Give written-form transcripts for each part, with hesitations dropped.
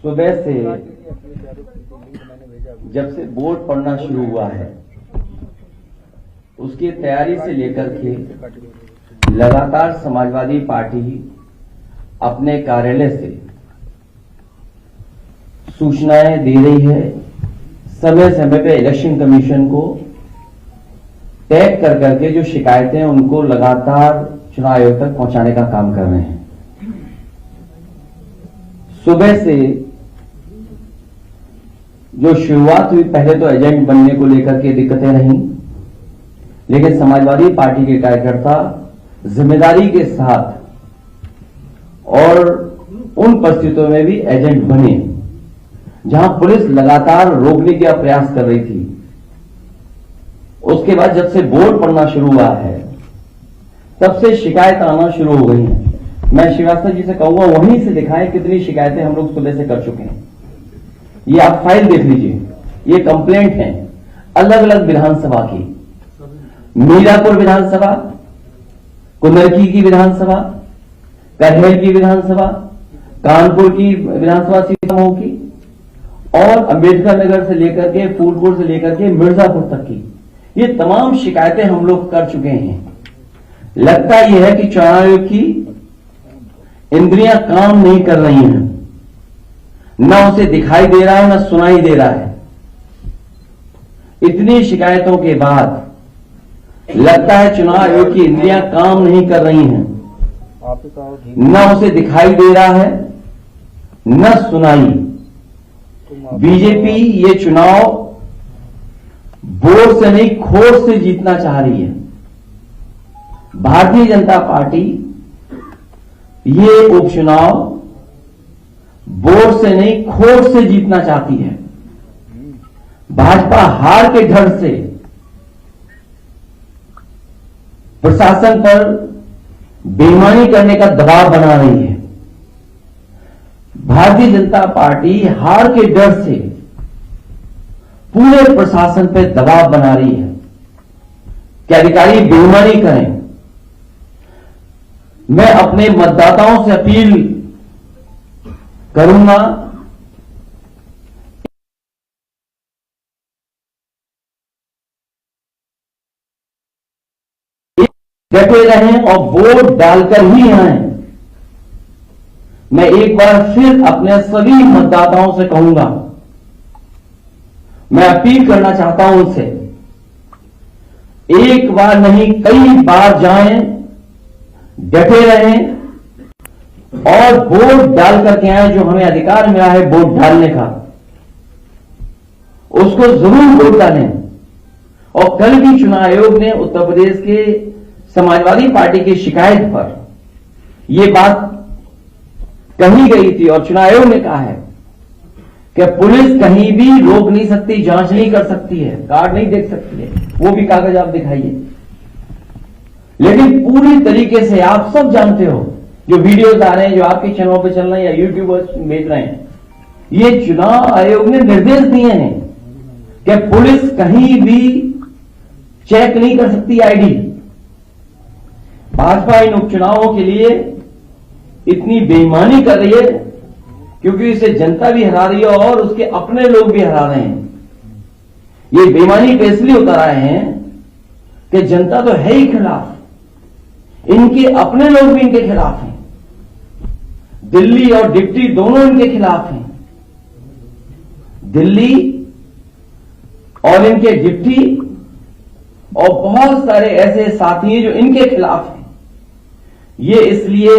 सुबह से जब से वोट पड़ना शुरू हुआ है उसकी तैयारी से लेकर के लगातार समाजवादी पार्टी अपने कार्यालय से सूचनाएं दे रही है। समय समय पे इलेक्शन कमीशन को टैग कर करके जो शिकायतें हैं उनको लगातार चुनाव आयोग तक पहुंचाने का काम कर रहे हैं। सुबह से जो शुरुआत हुई, पहले तो एजेंट बनने को लेकर के दिक्कतें रहीं, लेकिन समाजवादी पार्टी के कार्यकर्ता जिम्मेदारी के साथ और उन परिस्थितियों में भी एजेंट बने जहां पुलिस लगातार रोकने का प्रयास कर रही थी। उसके बाद जब से वोट पड़ना शुरू हुआ है तब से शिकायत आना शुरू हो गई हैं। मैं श्रीवास्तव जी से कहूंगा वहीं से दिखाएं कितनी शिकायतें हम लोग सुबह से कर चुके हैं। ये आप फाइल देख लीजिए, ये कंप्लेंट है अलग अलग विधानसभा की, मीरापुर विधानसभा, कुंदरकी की विधानसभा, करहेल की विधानसभा, कानपुर की विधानसभा सीतामऊ की और अंबेडकर नगर से लेकर के फूलपुर से लेकर के मिर्जापुर तक की, ये तमाम शिकायतें हम लोग कर चुके हैं। लगता यह है कि चुनाव आयोग की इंद्रियां काम नहीं कर रही हैं, न उसे दिखाई दे रहा है न सुनाई दे रहा है। इतनी शिकायतों के बाद लगता है चुनाव आयोग की इंद्रियां काम नहीं कर रही हैं, न उसे दिखाई दे रहा है न सुनाई। बीजेपी ये चुनाव वोट से नहीं खोट से जीतना चाह रही है। भारतीय जनता पार्टी ये उपचुनाव वोट से नहीं खोट से जीतना चाहती है। भाजपा हार के डर से प्रशासन पर बेईमानी करने का दबाव बना रही है। भारतीय जनता पार्टी हार के डर से पूरे प्रशासन पर दबाव बना रही है कि अधिकारी बेईमानी करें। मैं अपने मतदाताओं से अपील करूंगा डटे रहें और वोट डालकर ही आए। मैं एक बार फिर अपने सभी मतदाताओं से कहूंगा, मैं अपील करना चाहता हूं उनसे, एक बार नहीं कई बार जाएं, डटे रहें और वोट डाल करके आए। जो हमें अधिकार मिला है वोट डालने का, उसको जरूर वोट डालें। और कल भी चुनाव आयोग ने उत्तर प्रदेश के समाजवादी पार्टी की शिकायत पर यह बात कही गई थी और चुनाव आयोग ने कहा है कि पुलिस कहीं भी रोक नहीं सकती, जांच नहीं कर सकती है, कार्ड नहीं देख सकती है, वो भी कागज आप दिखाइए। लेकिन पूरी तरीके से आप सब जानते हो, जो वीडियोस आ रहे हैं, जो आपके चैनलों पे चल रहे हैं या यूट्यूबर्स भेज रहे हैं, ये चुनाव आयोग ने निर्देश दिए हैं कि पुलिस कहीं भी चेक नहीं कर सकती आईडी। भाजपा इन उपचुनावों के लिए इतनी बेईमानी कर रही है क्योंकि इसे जनता भी हरा रही है और उसके अपने लोग भी हरा रहे हैं। ये बेईमानी पे इसलिए उतर आए हैं कि जनता तो है ही खिलाफ, इनके अपने लोग भी इनके खिलाफ हैं। दिल्ली और डिप्टी दोनों इनके खिलाफ हैं। दिल्ली और इनके डिप्टी और बहुत सारे ऐसे साथी हैं जो इनके खिलाफ हैं। ये इसलिए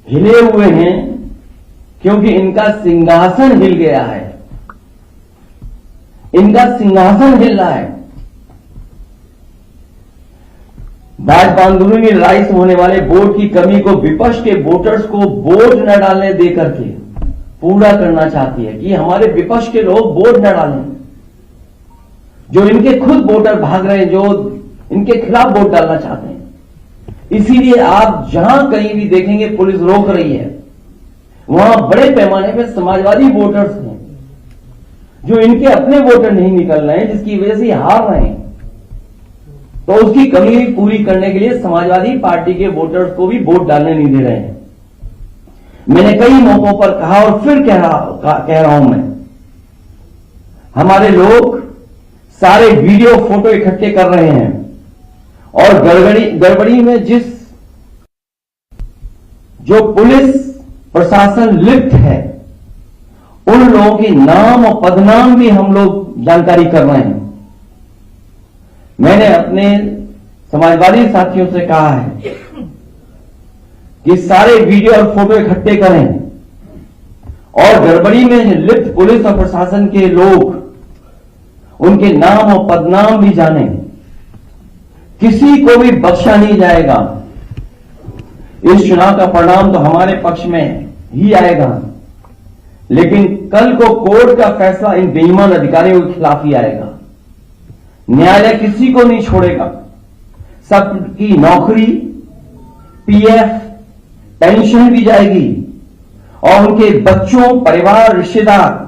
हिले हुए हैं क्योंकि इनका सिंहासन हिल गया है, इनका सिंहासन हिल रहा है। भाजपा आंदोलन की लड़ाई से होने वाले वोट की कमी को विपक्ष के वोटर्स को वोट न डालने देकर के पूरा करना चाहती है कि हमारे विपक्ष के लोग वोट न डालें। जो इनके खुद वोटर भाग रहे हैं, जो इनके खिलाफ वोट डालना चाहते हैं। इसीलिए आप जहां कहीं भी देखेंगे पुलिस रोक रही है, वहां बड़े पैमाने पर समाजवादी वोटर्स हैं जो इनके अपने वोटर नहीं निकल रहे हैं, जिसकी वजह से हार रहे हैं। तो उसकी कमी पूरी करने के लिए समाजवादी पार्टी के वोटर्स को भी वोट डालने नहीं दे रहे हैं। मैंने कई मौकों पर कहा और फिर कह रहा हूं मैं, हमारे लोग सारे वीडियो फोटो इकट्ठे कर रहे हैं और गड़बड़ी में जो पुलिस प्रशासन लिप्त है उन लोगों के नाम और पदनाम भी हम लोग जानकारी कर रहे हैं। मैंने अपने समाजवादी साथियों से कहा है कि सारे वीडियो और फोटो इकट्ठे करें और गड़बड़ी में लिप्त पुलिस और प्रशासन के लोग उनके नाम और पदनाम भी जानें। किसी को भी बख्शा नहीं जाएगा। इस चुनाव का परिणाम तो हमारे पक्ष में ही आएगा, लेकिन कल को कोर्ट का फैसला इन बेईमान अधिकारियों के खिलाफ ही आएगा। न्यायालय किसी को नहीं छोड़ेगा। सबकी नौकरी, पीएफ, पेंशन भी जाएगी और उनके बच्चों, परिवार, रिश्तेदार,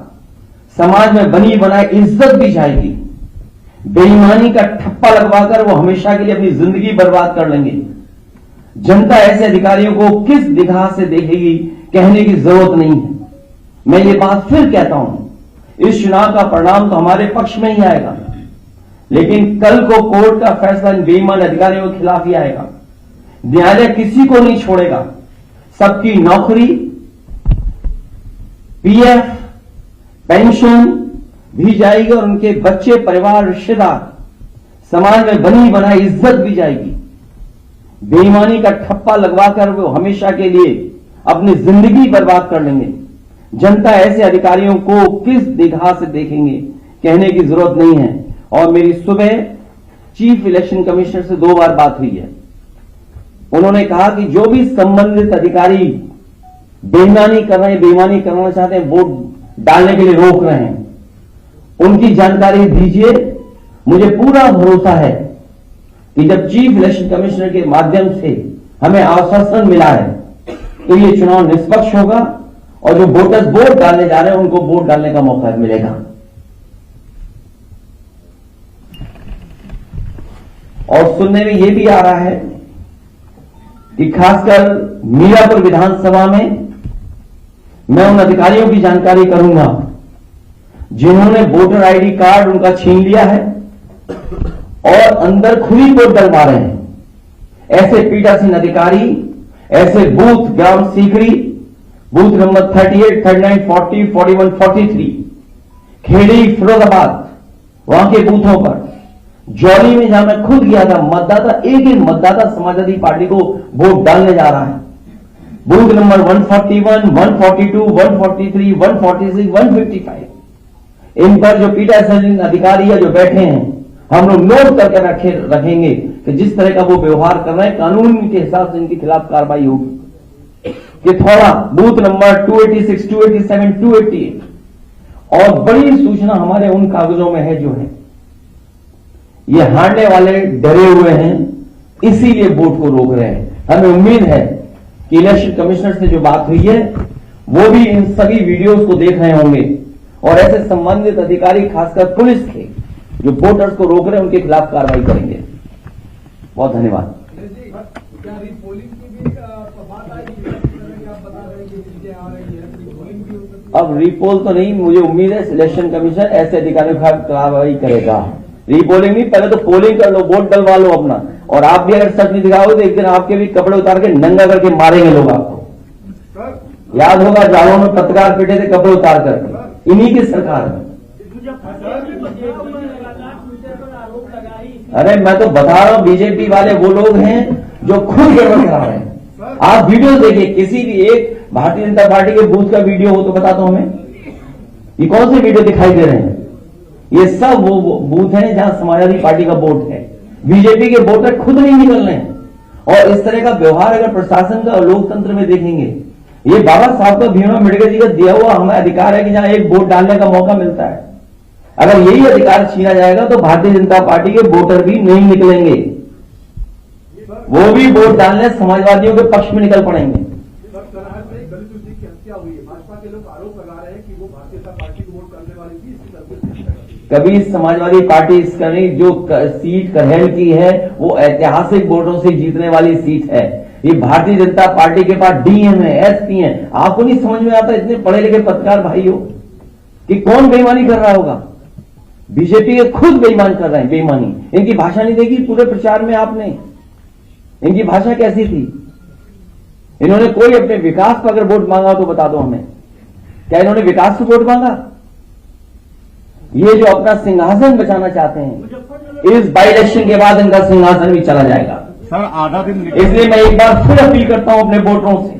समाज में बनी बनाई इज्जत भी जाएगी। बेईमानी का ठप्पा लगवाकर वो हमेशा के लिए अपनी जिंदगी बर्बाद कर लेंगे। जनता ऐसे अधिकारियों को किस निगाह से देखेगी, कहने की जरूरत नहीं है। मैं ये बात फिर कहता हूं, इस चुनाव का परिणाम तो हमारे पक्ष में ही आएगा, लेकिन कल को कोर्ट का फैसला इन बेईमान अधिकारियों के खिलाफ ही आएगा। न्यायालय किसी को नहीं छोड़ेगा। सबकी नौकरी, पीएफ, पेंशन भी जाएगी और उनके बच्चे, परिवार, रिश्तेदार, समाज में बनी बनाई इज्जत भी जाएगी। बेईमानी का ठप्पा लगवाकर वो हमेशा के लिए अपनी जिंदगी बर्बाद कर लेंगे। जनता ऐसे अधिकारियों को किस निगाह से देखेंगे, कहने की जरूरत नहीं है। और मेरी सुबह चीफ इलेक्शन कमिश्नर से 2 बार बात हुई है। उन्होंने कहा कि जो भी संबंधित अधिकारी बेईमानी कर रहे हैं, बेईमानी करना चाहते हैं, वोट डालने के लिए रोक रहे हैं, उनकी जानकारी दीजिए। मुझे पूरा भरोसा है कि जब चीफ इलेक्शन कमिश्नर के माध्यम से हमें आश्वासन मिला है तो ये चुनाव निष्पक्ष होगा और जो वोटर्स वोट डालने जा रहे हैं उनको वोट डालने का मौका मिलेगा। और सुनने में यह भी आ रहा है कि खासकर मीरापुर विधानसभा में मैं उन अधिकारियों की जानकारी करूंगा जिन्होंने वोटर आईडी कार्ड उनका छीन लिया है और अंदर खुली वोट डलवा रहे हैं। ऐसे पीठासीन अधिकारी, ऐसे बूथ ग्राम सीकरी, बूथ नंबर 38, 39, 40, 41, 43, खेड़ी, फिरोजाबाद, वहां के बूथों पर, जौली में जहां मैं खुद गया था, मतदाता एक मतदाता समाजवादी पार्टी को वोट डालने जा रहा है। बूथ नंबर 141, 142, 143, 146, 155, इन पर जो पीठासीन अधिकारी है जो बैठे हैं, हम लोग नोट करके रखेंगे कि जिस तरह का वो व्यवहार कर रहे हैं, कानून के हिसाब से इनके खिलाफ कार्रवाई होगी। कि थोड़ा बूथ नंबर 286, 287, 288 और बड़ी सूचना हमारे उन कागजों में है जो है ये हारने वाले डरे हुए हैं, इसीलिए वोट को रोक रहे हैं। हमें उम्मीद है कि इलेक्शन कमिश्नर से जो बात हुई है वो भी इन सभी वीडियोस को देख रहे होंगे और ऐसे संबंधित अधिकारी, खासकर पुलिस के जो वोटर्स को रोक रहे हैं, उनके खिलाफ कार्रवाई करेंगे। बहुत धन्यवाद। अब रीपोल तो नहीं, मुझे उम्मीद है इलेक्शन कमीशन ऐसे अधिकारियों के खिलाफ कार्रवाई करेगा। रीपोलिंग नहीं, पहले तो पोलिंग कर लो, वोट डलवा लो अपना। और आप भी अगर सच नहीं दिखाओगे तो एक दिन आपके भी कपड़े उतार के नंगा करके मारेंगे लोग आपको। याद होगा जालों में पत्रकार पिटे थे कपड़े उतार कर, इन्हीं की सरकार में। अरे मैं तो बता रहा हूं, बीजेपी वाले वो लोग हैं जो खुद गड़बड़ करा रहे हैं। आप वीडियो देखिए, किसी भी एक भारतीय जनता पार्टी के बूथ का वीडियो हो तो बता दो हमें, ये कौन से वीडियो दिखाई दे रहे हैं? ये सब वो बूथ हैं जहां समाजवादी पार्टी का वोट है। बीजेपी के वोटर खुद नहीं निकल रहे हैं। और इस तरह का व्यवहार अगर प्रशासन का और लोकतंत्र में देखेंगे, ये बाबा साहब का भीम अम्बेडकर जी का दिया हुआ हमें अधिकार है कि जहां एक वोट डालने का मौका मिलता है, अगर यही अधिकार छीना जाएगा तो भारतीय जनता पार्टी के वोटर भी नहीं निकलेंगे, वो भी वोट डालने समाजवादियों के पक्ष में निकल पड़ेंगे। कभी समाजवादी पार्टी इसका नहीं, जो सीट करहेल की है वो ऐतिहासिक वोटों से जीतने वाली सीट है। ये भारतीय जनता पार्टी के पास डीएम है, एसपी है। आपको नहीं समझ में आता इतने पढ़े लिखे पत्रकार भाई हो कि कौन बेईमानी कर रहा होगा? बीजेपी के खुद बेईमान कर रहे हैं, बेईमानी। इनकी भाषा नहीं देखी पूरे प्रचार में आपने? इनकी भाषा कैसी थी? इन्होंने कोई अपने विकास पर अगर वोट मांगा तो बता दो हमें, क्या इन्होंने विकास पर वोट मांगा? ये जो अपना सिंहासन बचाना चाहते हैं, इस बाई इलेक्शन के बाद इनका सिंहासन भी चला जाएगा सर। आधा दिन इसलिए मैं एक बार फिर अपील करता हूं अपने वोटरों से,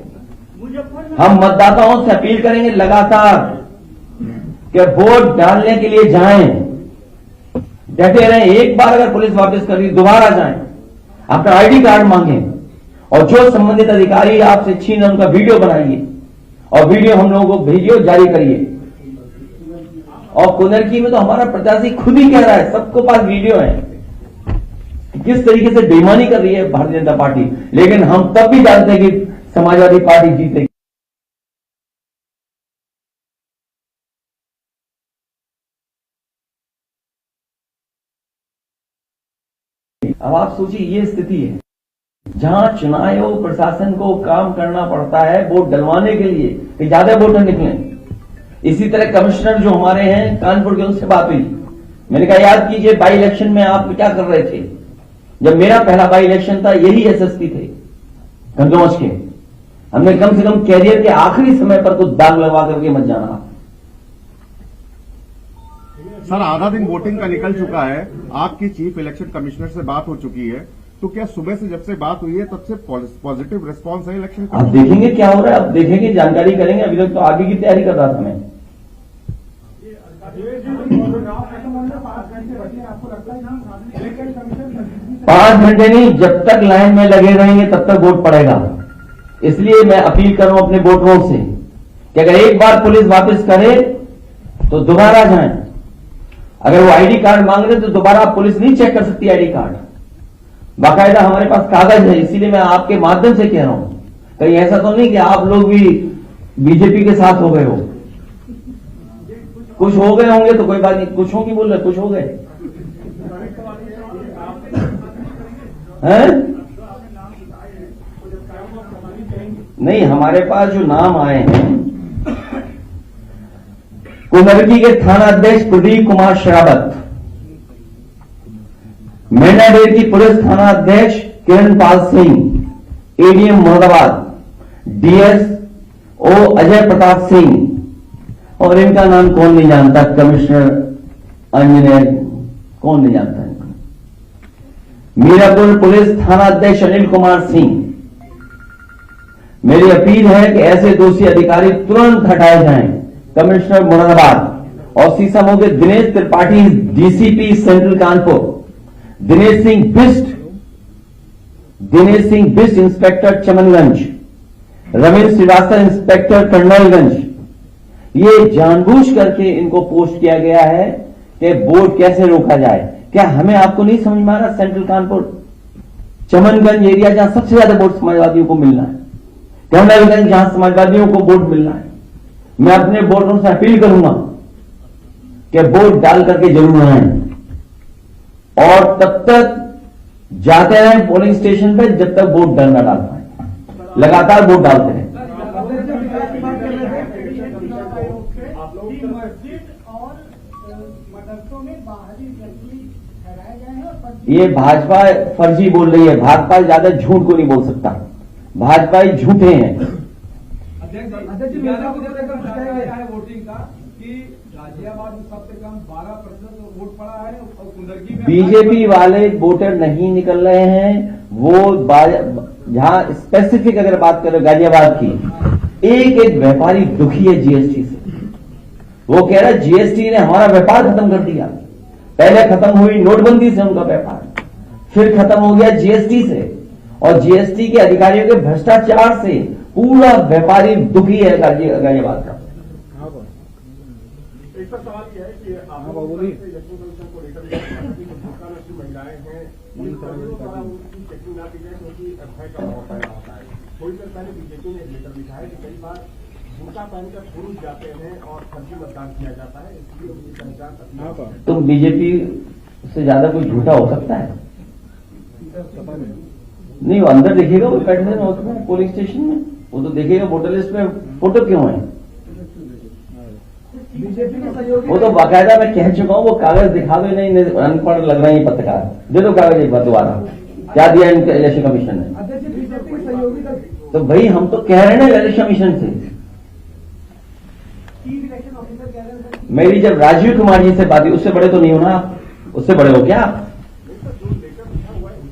हम मतदाताओं से अपील करेंगे लगातार कि वोट डालने के लिए जाएं, डटे रहें। एक बार अगर पुलिस वापस कर दी दोबारा जाएं, अपना आईडी कार्ड मांगें और जो संबंधित अधिकारी आपसे छीन उनका वीडियो बनाइए और वीडियो हम लोगों को भेजिए, जारी करिए। और कुंदरकी में तो हमारा प्रत्याशी खुद ही कह रहा है, सबको पास वीडियो है किस तरीके से बेईमानी कर रही है भारतीय जनता पार्टी। लेकिन हम तब भी जानते हैं कि समाजवादी पार्टी जीतेगी। अब आप सोचिए, ये स्थिति है जहां चुनाव आयोग प्रशासन को काम करना पड़ता है वोट डलवाने के लिए कि ज्यादा वोटर निकले। इसी तरह कमिश्नर जो हमारे हैं कानपुर के, उनसे बात हुई, मैंने कहा याद कीजिए बाई इलेक्शन में आप क्या कर रहे थे? जब मेरा पहला बाई इलेक्शन था यही एसएसपी थे कंदौज के। हमने कम से कम कैरियर के आखिरी समय पर कुछ दाग लगवा करके मत जाना। सर आधा दिन वोटिंग का निकल चुका है, आपकी चीफ इलेक्शन कमिश्नर से बात हो चुकी है, तो क्या सुबह से जब से बात हुई है तब से पॉजिटिव रिस्पांस है इलेक्शन? आप देखेंगे क्या हो रहा है, अब देखेंगे, जानकारी करेंगे। अभी तक तो आगे की तैयारी कर रहा था मैं। 5 घंटे नहीं, जब तक लाइन में लगे रहेंगे तब तक वोट पड़ेगा। इसलिए मैं अपील कर रहा हूं अपने वोटरों से कि अगर एक बार पुलिस वापस करे तो दोबारा जाएं। अगर वो आईडी कार्ड मांग रहे तो दोबारा पुलिस नहीं चेक कर सकती आईडी कार्ड, बाकायदा हमारे पास कागज है। इसीलिए मैं आपके माध्यम से कह रहा हूं, कहीं ऐसा तो नहीं कि आप लोग भी बीजेपी के साथ हो गए हो। कुछ हो गए होंगे तो कोई बात नहीं, कुछ हो की बोल रहे, कुछ हो गए हैं? नहीं, हमारे पास जो नाम आए हैं, कुंदरकी के थाना अध्यक्ष प्रदीप कुमार शरावत, मैनाडेर की पुलिस थाना अध्यक्ष किरणपाल सिंह, एडीएम मुरादाबाद, डीएसओ अजय प्रताप सिंह, और इनका नाम कौन नहीं जानता, कमिश्नर इंजीनियर, कौन नहीं जानता इनका, मीरापुर पुलिस थाना अध्यक्ष अनिल कुमार सिंह। मेरी अपील है कि ऐसे दोषी अधिकारी तुरंत हटाए जाएं। कमिश्नर मुरादाबाद और सीसामऊ के Dinesh Tripathi DCP central Kanpur, Dinesh Singh Bisht inspector Chamanganj, Ramesh Srivastava inspector Colonelganj. ये जानबूझ करके इनको पोस्ट किया गया है कि वोट कैसे रोका जाए। क्या हमें आपको नहीं समझ में आ रहा? सेंट्रल कानपुर चमनगंज एरिया जहां सबसे ज्यादा वोट समाजवादियों को मिलना है, कर्नलगंज जहां समाजवादियों को वोट मिलना है, मैं अपने वोटरों से अपील करूंगा कि वोट डाल करके जरूर आए और तब तक जाते रहें पोलिंग स्टेशन पे जब तक वोट डाल ना डाल पाए। लगातार वोट डालते रहें। ये भाजपा फर्जी बोल रही है। भाजपा ज्यादा झूठ को नहीं बोल सकता, भाजपा ही झूठे हैं। वोटिंग का कि गाजियाबाद में सबसे कम 12% वोट पड़ा है और कुंदरकी में बीजेपी वाले वोटर नहीं निकल रहे हैं। वो जहां स्पेसिफिक अगर बात करें गाजियाबाद की, एक एक व्यापारी दुखी है जीएसटी से। वो कह रहा है जीएसटी ने हमारा व्यापार खत्म कर दिया। पहले खत्म हुई नोटबंदी से उनका व्यापार, फिर खत्म हो गया जीएसटी से, और जीएसटी के अधिकारियों के भ्रष्टाचार से पूरा व्यापारी दुखी है गाजियाबाद का। एक सवाल यह है कि इलेक्शन कमीशन को लेकर महिलाएं हैं, उनकी चेकिंग ना की जाए क्योंकि भय का माहौल पैदा होता है। थोड़ी देर पहले बीजेपी ने लेटर लिखा है कि कई बार बुर्का पहनकर पुरुष जाते हैं और फर्जी मतदान किया जाता है, इसलिए उनकी पहचान। तुम बीजेपी से ज्यादा कोई झूठा हो सकता है? नहीं, वो अंदर देखिएगा, वो बैठे हैं उसमें पोलिंग स्टेशन में, वो तो देखिएगा वोटर लिस्ट में फोटो क्यों है। बीजेपी के सहयोगी वो तो बाकायदा मैं कह चुका हूँ, वो कागज दिखा दो, नहीं अनपढ़ लग रहे हैं पत्रकार, दे दो कागज एक बार दोबारा, क्या दिया इनके इलेक्शन कमीशन ने। अध्यक्ष बीजेपी के सहयोगी दल तो भाई हम तो कह रहे हैं ना इलेक्शन कमीशन से, चीफ इलेक्शन ऑफिसर कह रहे हैं सर, मेरी जब राजीव कुमार जी से बात हुई, उससे बड़े तो नहीं हो ना आप, उससे बड़े हो क्या आप?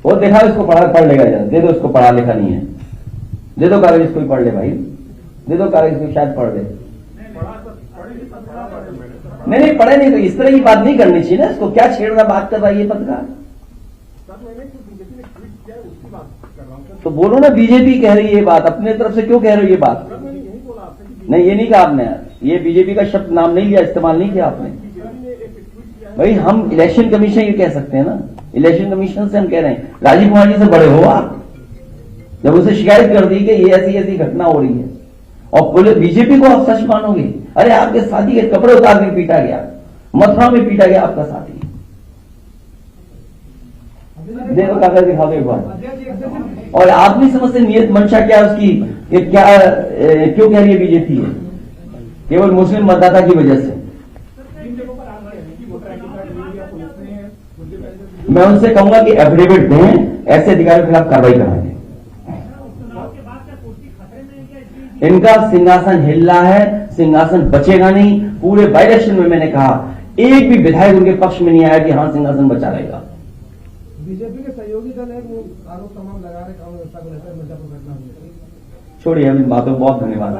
वो देखा, इसको पढ़ लेगा जरा, दे दो इसको, पढ़ा लिखा नहीं है, दे दो कागज इसको, पढ़ ले भाई, दे दो कागज इसको, शायद पढ़ ले। नहीं पढ़े नहीं, तो इस तरह की बात नहीं करनी चाहिए ना, इसको क्या छेड़ना बात कर रहा है ये पत्रकार। बीजेपी ने ट्वीट किया है उसकी बात कर रहा हूँ। तो बोलो ना, बीजेपी कह रही है ये बात, अपने तरफ से क्यों कह रहे हो ये बात? मैंने यही बोला आपसे कि नहीं, ये नहीं कहा आपने, ये बीजेपी का शब्द नाम नहीं लिया, इस्तेमाल नहीं किया आपने। बीजेपी ने एक ट्वीट किया है। भाई हम इलेक्शन कमीशन ये कह सकते हैं ना, इलेक्शन कमीशन से हम कह रहे हैं, राजीव कुमार जी से बड़े हो आप, जब उसे शिकायत कर दी कि ये ऐसी ऐसी घटना हो रही है, और पुलिस बीजेपी को आप सच मानोगे? अरे आपके साथी के कपड़े उतार के पीटा गया, मथुरा में पीटा गया आपका साथी, देखो कागज दिखा दो एक बार। अध्यक्ष और आप नहीं समझते नियत मंशा क्या है उसकी, कि क्या क्यों कह रही है बीजेपी है, केवल मुस्लिम मतदाता की वजह से। जिन जगहों पर आ रहे हैं कि वोटर आईडी कार्ड ले लिया पुलिस ने, मुझे पहले मैं उनसे कहूंगा कि एफिडेविट दें, ऐसे अधिकारियों के खिलाफ कार्रवाई कराएं। इनका सिंहासन हिल रहा है, सिंहासन बचेगा नहीं। पूरे बाई इलेक्शन में मैंने कहा, एक भी विधायक उनके पक्ष में नहीं आया कि हाँ सिंहासन बचा रहेगा। बीजेपी के सहयोगी दल है, वो आरोप तमाम लगा रहे कानून व्यवस्था को लेकर मिर्जापुर घटना हुई। छोड़िए अब इन बातों, बहुत धन्यवाद,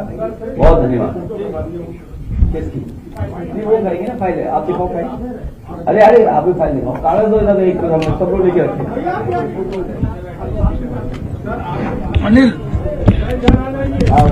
बहुत धन्यवाद। किसकी? नहीं, वो करेंगे ना फाइल, आप दिखाओ फाइल। अरे आप भी फाइल दिखाओ, कागज दो इधर, एक हम सब लोग लेके रखें। अनिल आओ।